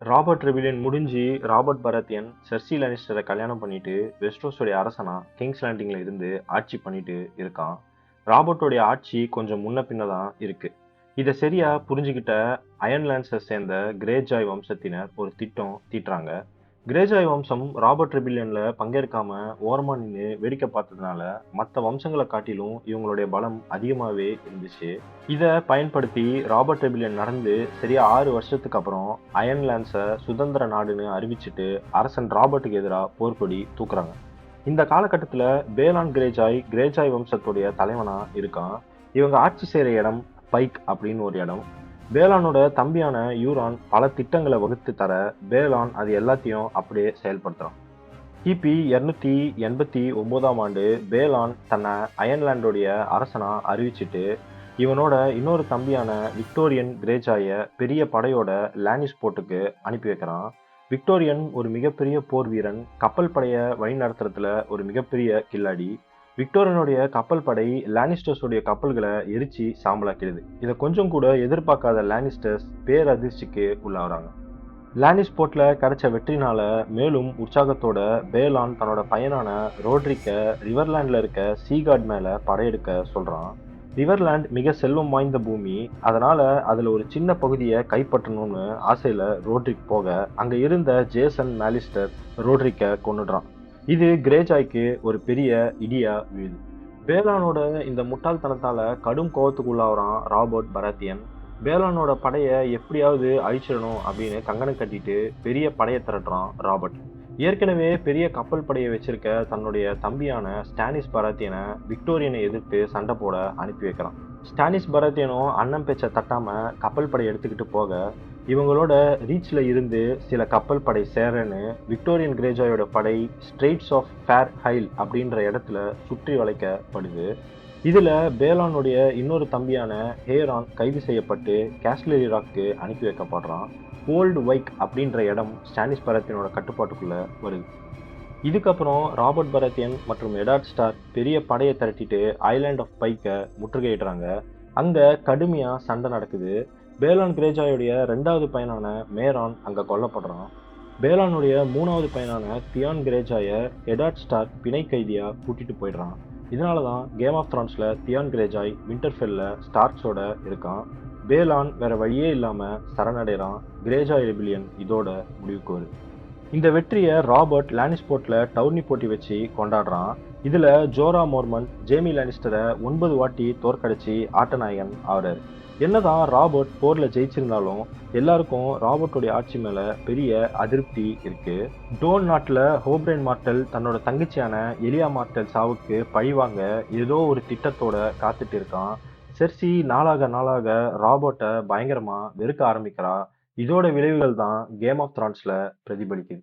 Robert ரெவிலியன் முடிஞ்சு Robert பரத்தியன் Cersei லானிஸ்டரை கல்யாணம் பண்ணிட்டு வெஸ்ட்ரோஸோடைய அரசனா கிங்ஸ் லேண்டிங்ல இருந்து ஆட்சி பண்ணிட்டு இருக்கான். ராபர்ட்டோடைய ஆட்சி கொஞ்சம் முன்ன பின்ன தான் இருக்கு. இதை சரியா புரிஞ்சுக்கிட்ட அயன்லாண்ட்ஸை சேர்ந்த கிரேஜாய் வம்சத்தினர் ஒரு திட்டம் தீட்டுறாங்க. கிரேஜாய் வம்சம் ராபர்ட் ரெபிலியன்ல பங்கேற்காம ஓரமா நின்று வேடிக்கை பார்த்ததுனால மற்ற வம்சங்களை காட்டிலும் இவங்களுடைய பலம் அதிகமாகவே இருந்துச்சு. இதை பயன்படுத்தி ராபர்ட் ரெபிலியன் நடந்து சரியா 6 வருஷத்துக்கு அப்புறம் அயன்லாண்ட்ஸை சுதந்திர நாடுன்னு அறிவிச்சிட்டு அரசன் ராபர்ட்டுக்கு எதிராக போர்க்கொடி தூக்குறாங்க. இந்த காலகட்டத்தில் பேலான் கிரேஜாய் வம்சத்துடைய தலைவனா இருக்கான். இவங்க ஆட்சி செய்கிற இடம் பைக் அப்படின்னு ஒரு இடம். பேலானோட தம்பியான யூரான் பல திட்டங்களை வகுத்து தர பேலான் அது எல்லாத்தையும் அப்படியே செயல்படுத்துறான். கிபி 289 பேலான் தன்னை அயன்லாண்டோடைய அரசனா அறிவிச்சிட்டு இவனோட இன்னொரு தம்பியான விக்டோரியன் கிரேஜாய பெரிய படையோட லானிஸ் போர்ட்டுக்கு அனுப்பி வைக்கிறான். விக்டோரியன் ஒரு மிகப்பெரிய போர் வீரன், கப்பல் படைய வழி நடத்துறதுல ஒரு மிகப்பெரிய கில்லாடி. விக்டோரியனுடைய கப்பல் படை லானிஸ்டர்ஸோடைய கப்பல்களை எரிச்சு சாம்பலாக்கிடுது. இதை கொஞ்சம் கூட எதிர்பார்க்காத லானிஸ்டர்ஸ் பேரதிர்ச்சிக்கு உள்ளாகிறாங்க. லானிஸ் போர்ட்ல கிடைச்ச வெற்றினால மேலும் உற்சாகத்தோட பேலான் தன்னோட பையனான ரோட்ரிக்க ரிவர்லாண்ட்ல இருக்க சீகார்ட் மேல படையெடுக்க சொல்றான். ரிவர்லாண்ட் மிக செல்வம் வாய்ந்த பூமி, அதனால அதுல ஒரு சின்ன பகுதியை கைப்பற்றணும்னு ஆசையில ரோட்ரிக் போக அங்க இருந்த ஜேசன் மேலிஸ்டர் ரோட்ரிக்க கொன்னுடுறான். இது கிரேஜாய்க்கு ஒரு பெரிய இடியா விழுது. பேலானோட இந்த முட்டாள்தனத்தால கடும் கோவத்துக்குள்ளாகிறான் ராபர்ட் பராத்தியன். பேலானோட படையை எப்படியாவது அழிச்சிடணும் அப்படின்னு கங்கணம் கட்டிட்டு பெரிய படையை திரட்டுறான் ராபர்ட். ஏற்கனவே பெரிய கப்பல் படையை வச்சிருக்க தன்னுடைய தம்பியான ஸ்டானிஸ் பராத்தியனை விக்டோரியனை எதிர்த்து சண்டை போட அனுப்பி வைக்கிறான். ஸ்டானிஸ் பராத்தியனும் அண்ணன் பேச்சை தட்டாம கப்பல் படை எடுத்துக்கிட்டு போக இவங்களோட ரீச்ல இருந்து சில கப்பல் படை சேரன்னு விக்டோரியன் கிரேஜாயோட படை ஸ்ட்ரெய்ட்ஸ் ஆஃப் ஃபேர் ஹைல் அப்படின்ற இடத்துல சுற்றி வளைக்கப்படுது. இதுல பேலானுடைய இன்னொரு தம்பியான ஹேரான் கைது செய்யப்பட்டு கேஸ்லரி ராக்கு அனுப்பி வைக்கப்படுறான். ஓல்டு வைக் அப்படின்ற இடம் ஸ்டானிஸ் பராத்தியனோட கட்டுப்பாட்டுக்குள்ள வருது. இதுக்கப்புறம் ராபர்ட் பராத்தியன் மற்றும் எடார்ட் ஸ்டார் பெரிய படையை திரட்டிட்டு ஐலாண்ட் ஆஃப் பைக்கை முற்றுகையிடுறாங்க. அங்க கடுமையா சண்டை நடக்குது. பேலான் கிரேஜாயுடைய 2வது பையனான மேரான் அங்க கொல்லப்படுறான். பேலானுடைய 3வது பையனான தியான் கிரேஜாய எடார்ட் ஸ்டார் பிணை கைதியா கூட்டிட்டு போயிடுறான். இதனாலதான் கேம் ஆஃப் த்ரான்ஸ்ல தியான் கிரேஜாய் விண்டர்ஃபெல்ல ஸ்டார்க்ஸோட இருக்கான். பேலான் வேற வழியே இல்லாம சரணடைறான். கிரேஜாய் ரெபிலியன் இதோட முடிவுக்கு வருது. இந்த வெற்றியை ராபர்ட் லானிஸ்போர்ட்ல டவுர்னி போட்டி வச்சு கொண்டாடுறான். இதுல ஜோரா மோர்மன் ஜேமி லானிஸ்டரை 9 வாட்டி தோற்கடிச்சு ஆட்டநாயகன் ஆகிறார். என்னதான் ராபர்ட் போர்ல ஜெயிச்சிருந்தாலும் எல்லாருக்கும் ராபர்ட்டோடைய ஆட்சி மேல பெரிய அதிருப்தி இருக்கு. டோன் நாட்டுல ஹோப்ரேன் மார்டல் தன்னோட தங்கச்சியான எலியா மார்டல் சாவுக்கு பழிவாங்க ஏதோ ஒரு திட்டத்தோட காத்துட்டு இருக்கான். செர்சி நாளாக நாளாக ராபர்ட்டை பயங்கரமா வெறுக்க ஆரம்பிக்கிறா. இதோட விளைவுகள் தான் கேம் ஆஃப் த்ரான்ஸ்ல பிரதிபலிக்குது.